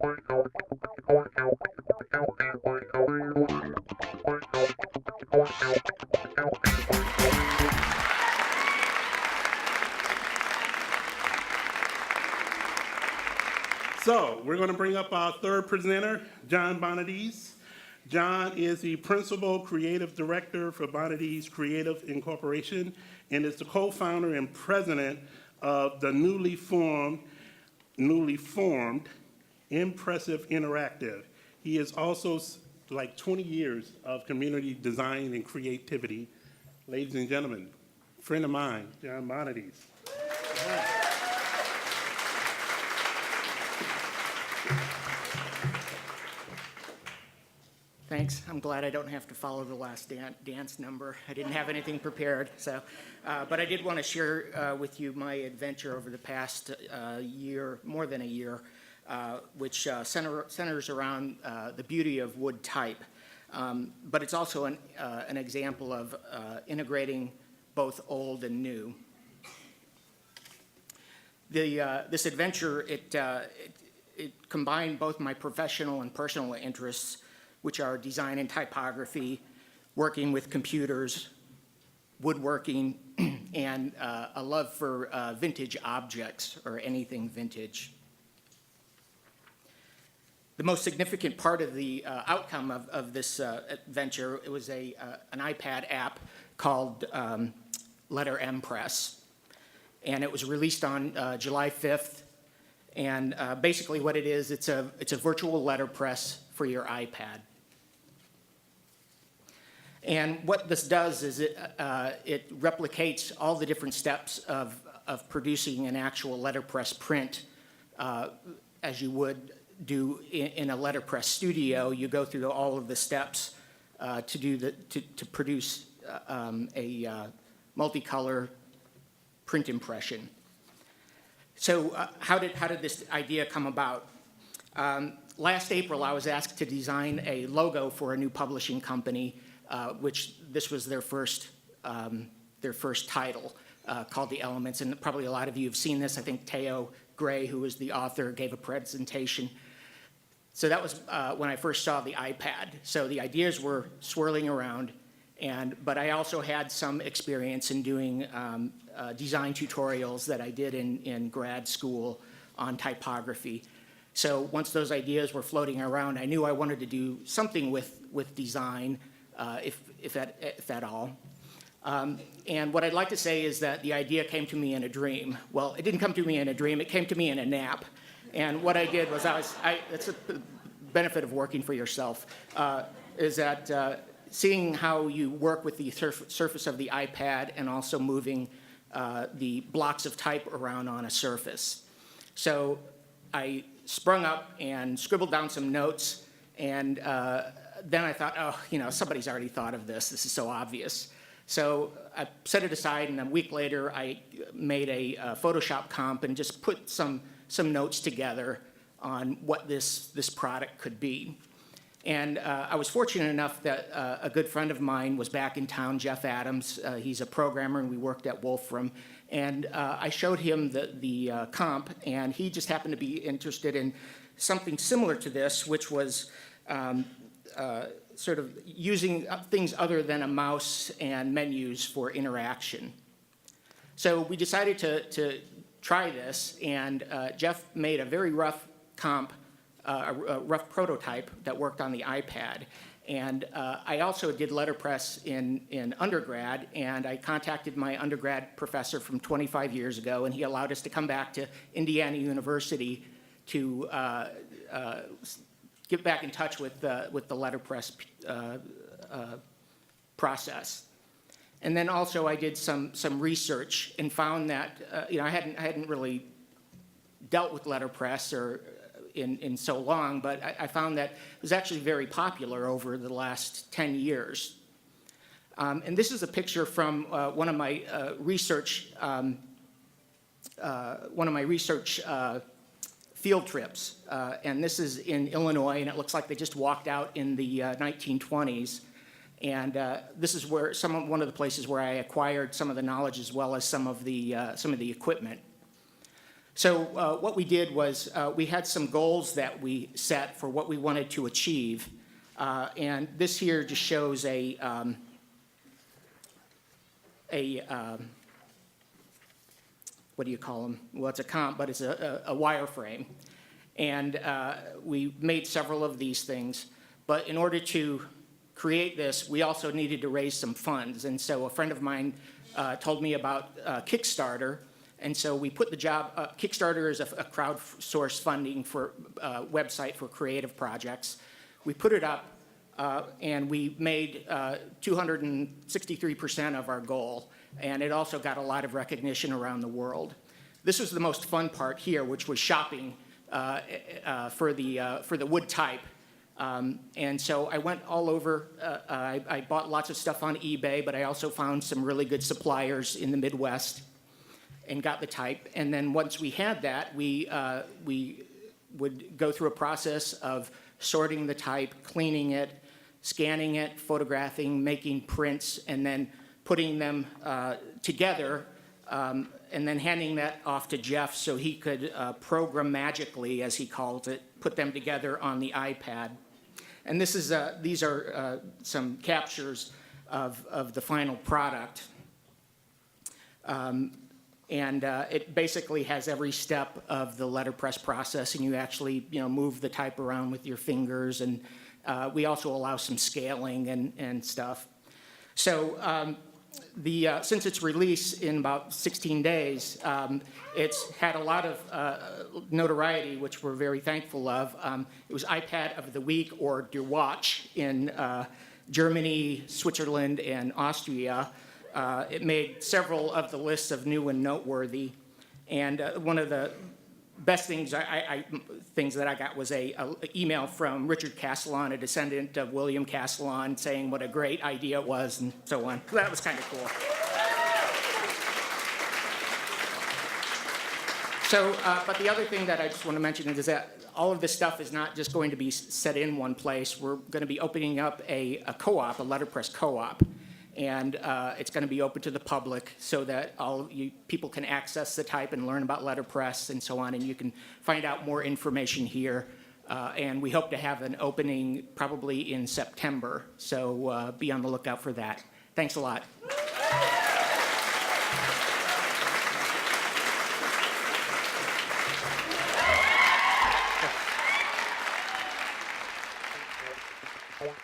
So we're going to bring up our third presenter, John Bonadies. John is the Principal Creative Director for Bonadies Creative Incorporation and is the co-founder and president of the newly formed Impressive Interactive. He is also like 20 years of community design and creativity. Ladies and gentlemen, a friend of mine, John Bonadies. Thanks. I'm glad I don't have to follow the last dance number. I didn't have anything prepared, so. But I did want to share with you my adventure over the past year, more than a year, which centers around the beauty of wood type. But it's also an example of integrating both old and new. This adventure, it combined both my professional and personal interests, which are design and typography, working with computers, woodworking, and a love for vintage objects or anything vintage. The most significant part of the outcome of this venture, it was an iPad app called Letter M Press, and it was released on July 5th. And basically what it is, it's a virtual letterpress for your iPad. And what this does is it replicates all the different steps of producing an actual letterpress print as you would do in a letterpress studio. You go through all of the steps to produce a multicolor print impression. So how did this idea come about? Last April, I was asked to design a logo for a new publishing company, which this was their first title, called The Elements. And probably a lot of you have seen this. I think Teo Gray, who was the author, gave a presentation. So that was when I first saw the iPad. So the ideas were swirling around, but I also had some experience in doing design tutorials that I did in grad school on typography. So once those ideas were floating around, I knew I wanted to do something with design, if at all. And what I'd like to say is that the idea came to me in a dream. Well, it didn't come to me in a dream, it came to me in a nap. And what I did was that's a benefit of working for yourself, is that seeing how you work with the surface of the iPad and also moving the blocks of type around on a surface. So I sprung up and scribbled down some notes, and then I thought, oh, somebody's already thought of this. This is so obvious. So I set it aside, and a week later, I made a Photoshop comp and just put some notes together on what this product could be. And I was fortunate enough that a good friend of mine was back in town, Jeff Adams. He's a programmer, and we worked at Wolfram. And I showed him the comp, and he just happened to be interested in something similar to this, which was sort of using things other than a mouse and menus for interaction. So we decided to try this, and Jeff made a very rough comp, a rough prototype that worked on the iPad. And I also did letterpress in undergrad, and I contacted my undergrad professor from 25 years ago, and he allowed us to come back to Indiana University to get back in touch with the letterpress process. And then also I did some research and found that I hadn't really dealt with letterpress in so long, but I found that it was actually very popular over the last 10 years. And this is a picture from one of my research field trips, and this is in Illinois, and it looks like they just walked out in the 1920s. And this is where one of the places where I acquired some of the knowledge as well as some of the equipment. So what we did was we had some goals that we set for what we wanted to achieve. And this here just shows a what do you call them? Well, it's a comp, but it's a wireframe. And we made several of these things. But in order to create this, we also needed to raise some funds. And so a friend of mine told me about Kickstarter. And so we put the job, Kickstarter is a crowdsourced funding for website for creative projects. We put it up and we made 263% of our goal. And it also got a lot of recognition around the world. This was the most fun part here, which was shopping for the wood type. And so I went all over. I bought lots of stuff on eBay, but I also found some really good suppliers in the Midwest and got the type. And then once we had that, we would go through a process of sorting the type, cleaning it, scanning it, photographing, making prints, and then putting them together, and then handing that off to Jeff so he could program magically, as he calls it, put them together on the iPad. And this is these are some captures of the final product. It basically has every step of the letterpress process, and you actually, move the type around with your fingers, and we also allow some scaling and stuff. So since its release in about 16 days, it's had a lot of notoriety, which we're very thankful of. It was iPad of the Week or Der Watch in Germany, Switzerland, and Austria. It made several of the lists of new and noteworthy. And one of the best things things that I got was a email from Richard Castellan, a descendant of William Castellan, saying what a great idea it was and so on. So that was kind of cool. So, but the other thing that I just want to mention is that all of this stuff is not just going to be set in one place. We're going to be opening up a co-op, a letterpress co-op. And it's going to be open to the public so that all you people can access the type and learn about letterpress and so on. And you can find out more information here. And we hope to have an opening probably in September. So be on the lookout for that. Thanks a lot. Wow.